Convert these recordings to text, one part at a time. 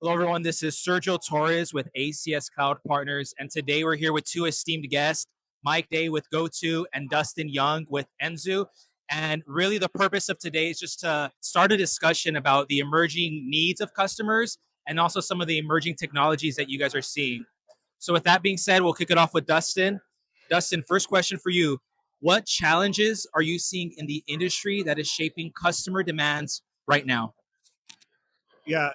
Hello, everyone. This is Sergio Torres with ACS Cloud Partners, and today we're here with two esteemed guests, Mike Day with GoTo and Dustin Young with Enzu. And really, the purpose of today is just to start a discussion about the emerging needs of customers and also some of the emerging technologies that you guys are seeing. So, with that being said, we'll kick it off with Dustin. Dustin, first question for you. What challenges are you seeing in the industry that is shaping customer demands right now? Yeah,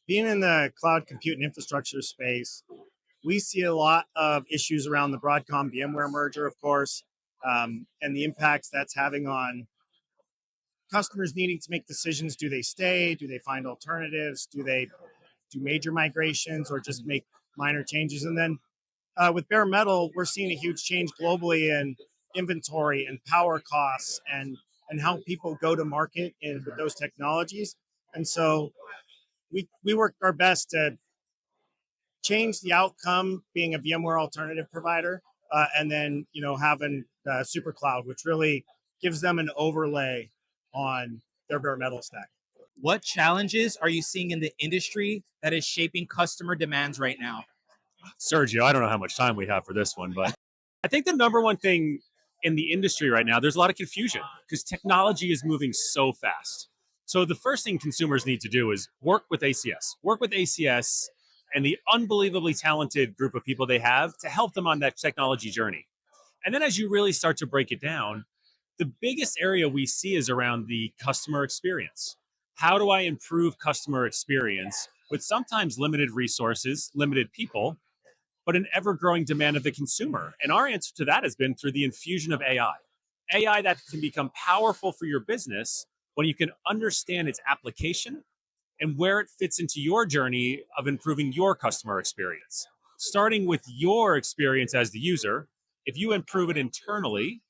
being in the cloud compute and infrastructure space, we see a lot of issues around the Broadcom VMware merger, of course, and the impacts that's having on customers needing to make decisions. Do they stay? Do they find alternatives? Do they do major migrations or just make minor changes? And then with bare metal, we're seeing a huge change globally in inventory and power costs and how people go to market with those technologies. And so we work our best to change the outcome being a VMware alternative provider, and then having Super Cloud, which really gives them an overlay on their bare metal stack. What challenges are you seeing in the industry that is shaping customer demands right now? Sergio, I don't know how much time we have for this one, but I think the number one thing in the industry right now, there's a lot of confusion because technology is moving so fast. So the first thing consumers need to do is work with ACS and the unbelievably talented group of people they have to help them on that technology journey. And then as you really start to break it down, the biggest area we see is around the customer experience. How do I improve customer experience with sometimes limited resources, limited people, but an ever growing demand of the consumer? And our answer to that has been through the infusion of AI. AI that can become powerful for your business when you can understand its application and where it fits into your journey of improving your customer experience. Starting with your experience as the user, if you improve it internally,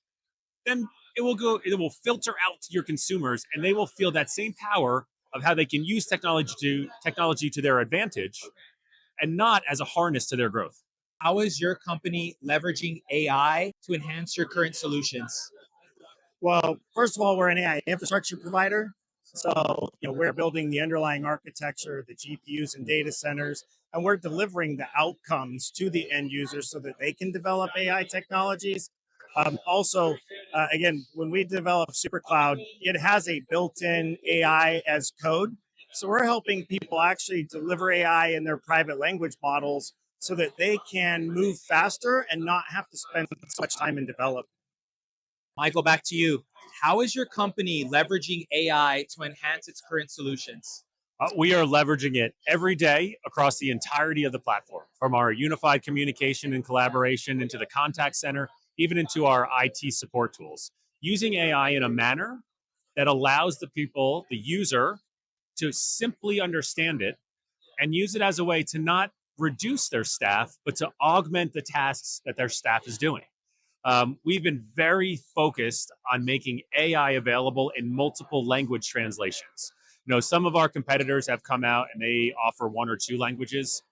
then it will filter out to your consumers and they will feel that same power of how they can use technology to their advantage and not as a harness to their growth. How is your company leveraging AI to enhance your current solutions? Well, first of all, we're an AI infrastructure provider. So, we're building the underlying architecture, the GPUs and data centers, and we're delivering the outcomes to the end users so that they can develop AI technologies. Again, when we develop SuperCloud, it has a built-in AI as code. So we're helping people actually deliver AI in their private language models so that they can move faster and not have to spend so much time in development. Michael, back to you. How is your company leveraging AI to enhance its current solutions? We are leveraging it every day across the entirety of the platform, from our unified communication and collaboration into the contact center, even into our IT support tools, using AI in a manner that allows the people, the user, to simply understand it and use it as a way to not reduce their staff, but to augment the tasks that their staff is doing. We've been very focused on making AI available in multiple language translations. Some of our competitors have come out and they offer one or two languages.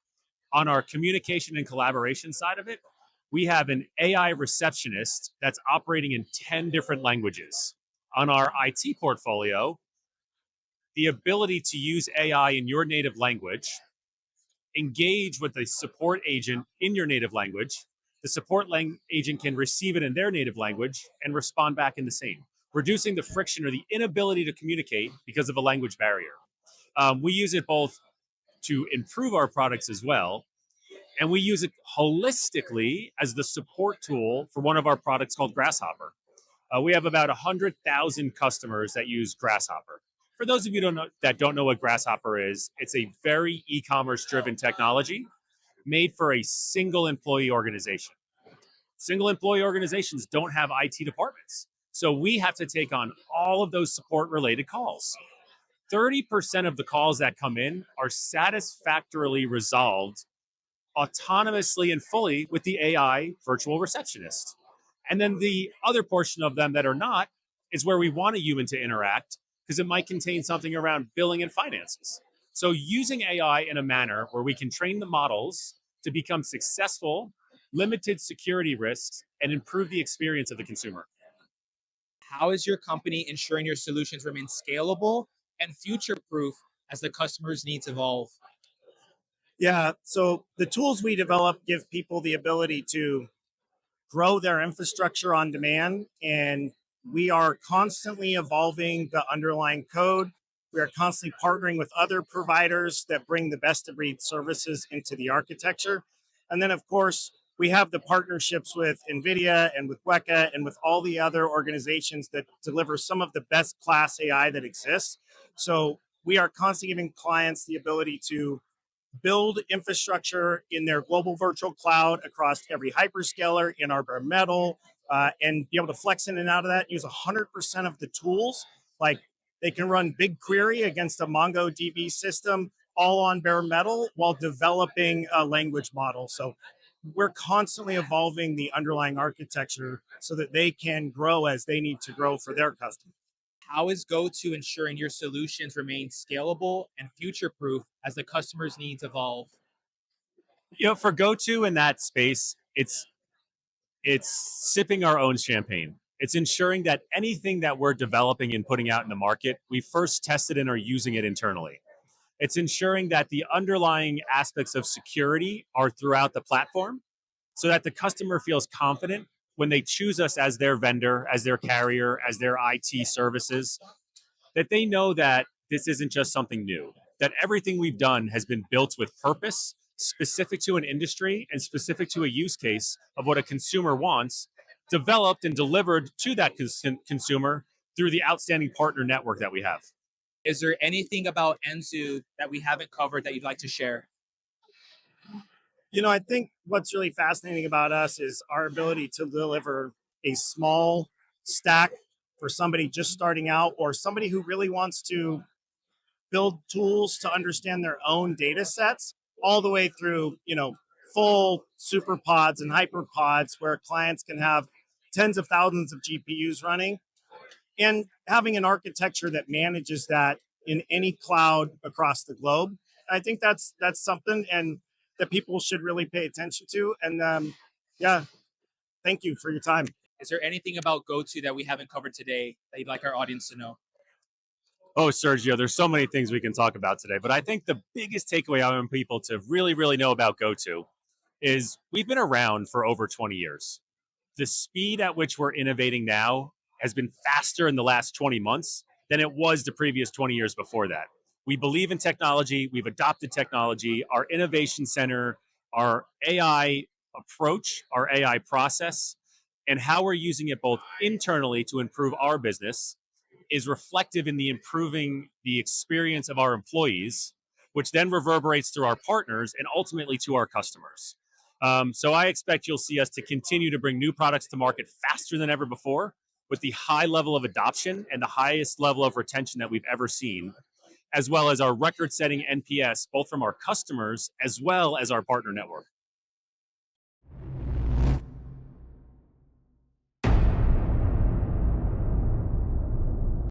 On our communication and collaboration side of it, we have an AI receptionist that's operating in 10 different languages. On our IT portfolio, the ability to use AI in your native language, engage with a support agent in your native language. The agent can receive it in their native language and respond back in the same, reducing the friction or the inability to communicate because of a language barrier. We use it both to improve our products as well, and we use it holistically as the support tool for one of our products called Grasshopper. We have about 100,000 customers that use Grasshopper. For those of you that don't know what Grasshopper is, it's a very e-commerce driven technology made for a single employee organization. Single employee organizations don't have IT departments. So we have to take on all of those support related calls. 30% of the calls that come in are satisfactorily resolved autonomously and fully with the AI virtual receptionist. And then the other portion of them that are not is where we want a human to interact because it might contain something around billing and finances. So using AI in a manner where we can train the models to become successful, limited security risks, and improve the experience of the consumer. How is your company ensuring your solutions remain scalable and future proof as the customer's needs evolve? Yeah. So the tools we develop give people the ability to grow their infrastructure on demand. And we are constantly evolving the underlying code. We are constantly partnering with other providers that bring the best of breed services into the architecture. And then, of course, we have the partnerships with NVIDIA and with WECA and with all the other organizations that deliver some of the best class AI that exists. So we are constantly giving clients the ability to build infrastructure in their global virtual cloud across every hyperscaler in our bare metal, and be able to flex in and out of that. Use 100% of the tools. Like they can run BigQuery against a MongoDB system, all on bare metal, while developing a language model. So we're constantly evolving the underlying architecture so that they can grow as they need to grow for their customers. How is GoTo ensuring your solutions remain scalable and future proof as the customer's needs evolve? For GoTo in that space, it's sipping our own champagne. It's ensuring that anything that we're developing and putting out in the market, we first tested and are using it internally. It's ensuring that the underlying aspects of security are throughout the platform so that the customer feels confident when they choose us as their vendor, as their carrier, as their IT services, that they know that this isn't just something new, that everything we've done has been built with purpose, specific to an industry and specific to a use case of what a consumer wants, developed and delivered to that consumer through the outstanding partner network that we have. Is there anything about Enzu that we haven't covered that you'd like to share? I think what's really fascinating about us is our ability to deliver a small stack for somebody just starting out or somebody who really wants to build tools to understand their own data sets all the way through, full super pods and hyper pods where clients can have tens of thousands of GPUs running and having an architecture that manages that in any cloud across the globe. I think that's something and that people should really pay attention to. And yeah, thank you for your time. Is there anything about GoTo that we haven't covered today that you'd like our audience to know? Oh, Sergio, there's so many things we can talk about today, but I think the biggest takeaway I want people to really, really know about GoTo is we've been around for over 20 years. The speed at which we're innovating now has been faster in the last 20 months than it was the previous 20 years before that. We believe in technology. We've adopted technology. Our innovation center, our AI approach, our AI process, and how we're using it both internally to improve our business is reflective in the improving the experience of our employees, which then reverberates through our partners and ultimately to our customers. So I expect you'll see us to continue to bring new products to market faster than ever before with the high level of adoption and the highest level of retention that we've ever seen, as well as our record-setting NPS, both from our customers as well as our partner network.